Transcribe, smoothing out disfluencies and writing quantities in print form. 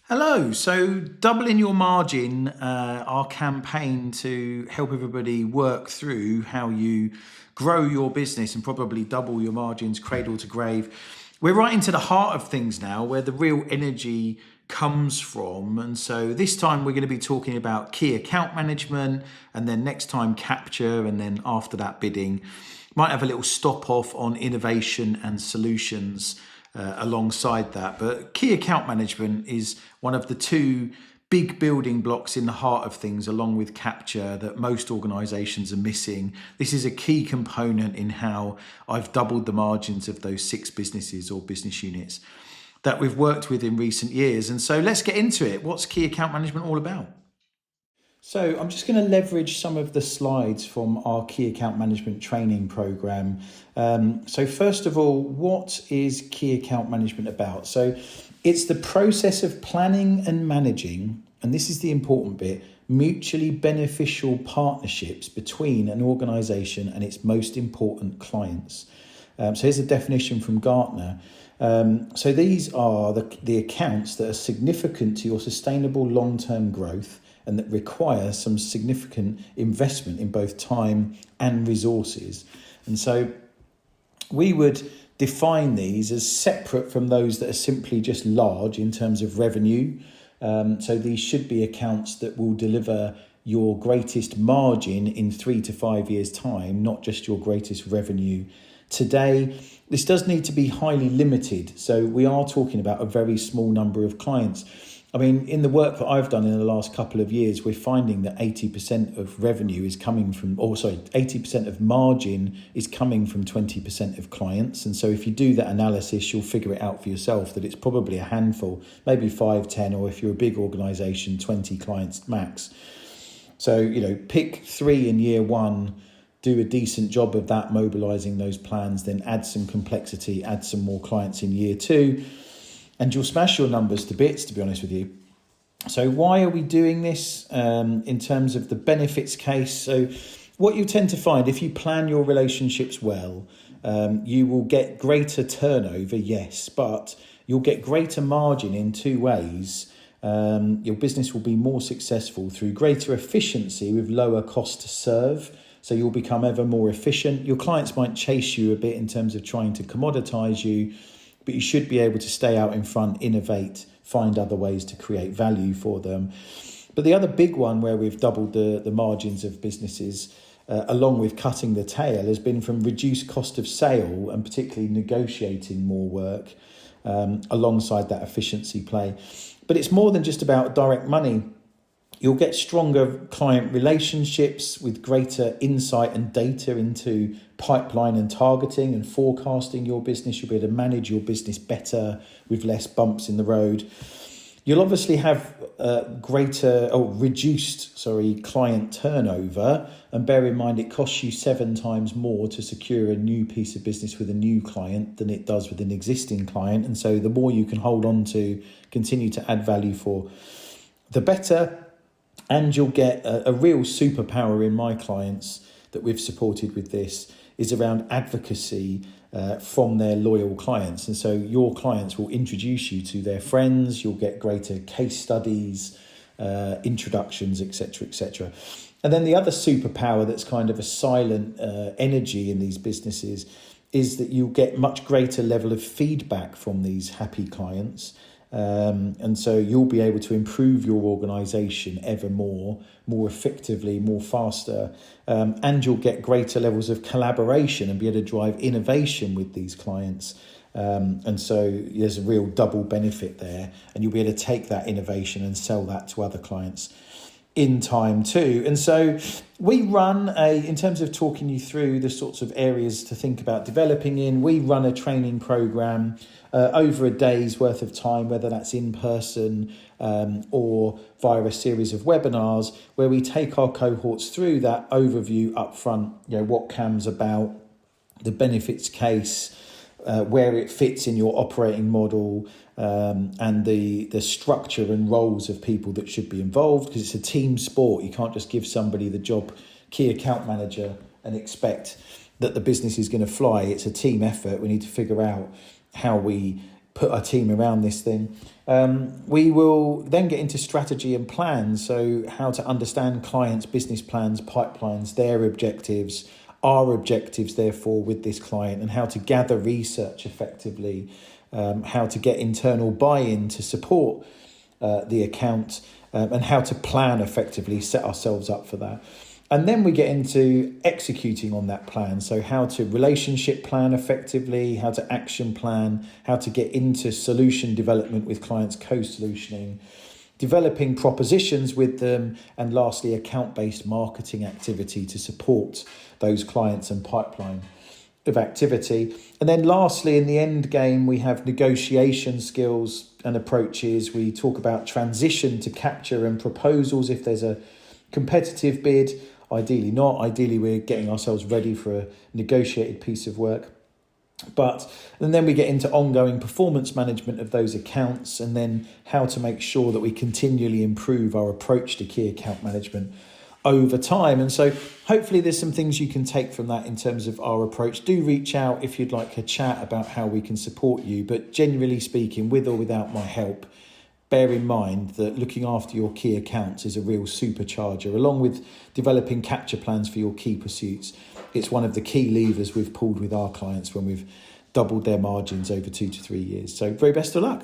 Hello. So, doubling your margin, our campaign to help everybody work through how you grow your business and probably double your margins cradle to grave. We're right into the heart of things now where the real energy comes from. And so, this time we're going to be talking about key account management, and then next time capture, and then after that bidding. Might have a little stop off on innovation and solutions alongside that. But key account management is one of the two big building blocks in the heart of things, along with capture, that most organizations are missing. This is a key component in how I've doubled the margins of those 6 businesses or business units that we've worked with in recent years. And so let's get into it. What's key account management all about? So I'm just going to leverage some of the slides from our key account management training program. So first of all, what is key account management about? So it's the process of planning and managing, and this is the important bit, mutually beneficial partnerships between an organization and its most important clients. So here's a definition from Gartner. So these are the accounts that are significant to your sustainable long-term growth and that require some significant investment in both time and resources. And so we would define these as separate from those that are simply just large in terms of revenue. So these should be accounts that will deliver your greatest margin in 3 to 5 years' time, not just your greatest revenue today. This does need to be highly limited. So we are talking about a very small number of clients. I mean, in the work that I've done in the last couple of years, we're finding that 80% of revenue is coming from, 80% of margin is coming from 20% of clients. And so if you do that analysis, you'll figure it out for yourself that it's probably a handful, maybe 5, 10, or if you're a big organization, 20 clients max. So, pick 3 in year 1, do a decent job of that, mobilizing those plans, then add some complexity, add some more clients in year 2. And you'll smash your numbers to bits, to be honest with you. So why are we doing this in terms of the benefits case? So what you tend to find, if you plan your relationships well, you will get greater turnover, yes, but you'll get greater margin in 2 ways. Your business will be more successful through greater efficiency with lower cost to serve. So you'll become ever more efficient. Your clients might chase you a bit in terms of trying to commoditize you, but you should be able to stay out in front, innovate, find other ways to create value for them. But the other big one where we've doubled the margins of businesses, along with cutting the tail, has been from reduced cost of sale and particularly negotiating more work alongside that efficiency play. But it's more than just about direct money. You'll get stronger client relationships with greater insight and data into pipeline and targeting and forecasting your business. You'll be able to manage your business better with less bumps in the road. You'll obviously have reduced client turnover. And bear in mind, it costs you 7 times more to secure a new piece of business with a new client than it does with an existing client. And so the more you can hold on to, continue to add value for, the better. And you'll get a real superpower in my clients that we've supported with this is around advocacy from their loyal clients. And so your clients will introduce you to their friends, you'll get greater case studies, introductions, etc., etc. And then the other superpower that's kind of a silent energy in these businesses is that you'll get much greater level of feedback from these happy clients. And so you'll be able to improve your organisation ever more effectively, more faster, and you'll get greater levels of collaboration and be able to drive innovation with these clients. And so there's a real double benefit there, and you'll be able to take that innovation and sell that to other clients in time too. And so we run in terms of talking you through the sorts of areas to think about developing in, we run a training program over a day's worth of time, whether that's in person or via a series of webinars where we take our cohorts through that overview up front, what KAM's about, the benefits case, where it fits in your operating model, and the structure and roles of people that should be involved, because it's a team sport. You can't just give somebody the job key account manager and expect that the business is going to fly. It's a team effort. We need to figure out how we put our team around this thing. We will then get into strategy and plans, so how to understand clients' business plans, pipelines, their objectives, our objectives, therefore, with this client, and how to gather research effectively, how to get internal buy-in to support the account, and how to plan effectively, set ourselves up for that. And then we get into executing on that plan. So how to relationship plan effectively, how to action plan, how to get into solution development with clients, co-solutioning, developing propositions with them, and lastly, account-based marketing activity to support those clients and pipeline of activity. And then lastly, in the end game, we have negotiation skills and approaches. We talk about transition to capture and proposals if there's a competitive bid. Ideally not. Ideally, we're getting ourselves ready for a negotiated piece of work. And then we get into ongoing performance management of those accounts, and then how to make sure that we continually improve our approach to key account management over time. And so hopefully there's some things you can take from that in terms of our approach. Do reach out if you'd like a chat about how we can support you. But generally speaking, with or without my help, bear in mind that looking after your key accounts is a real supercharger, along with developing capture plans for your key pursuits. It's one of the key levers we've pulled with our clients when we've doubled their margins over 2 to 3 years. So very best of luck.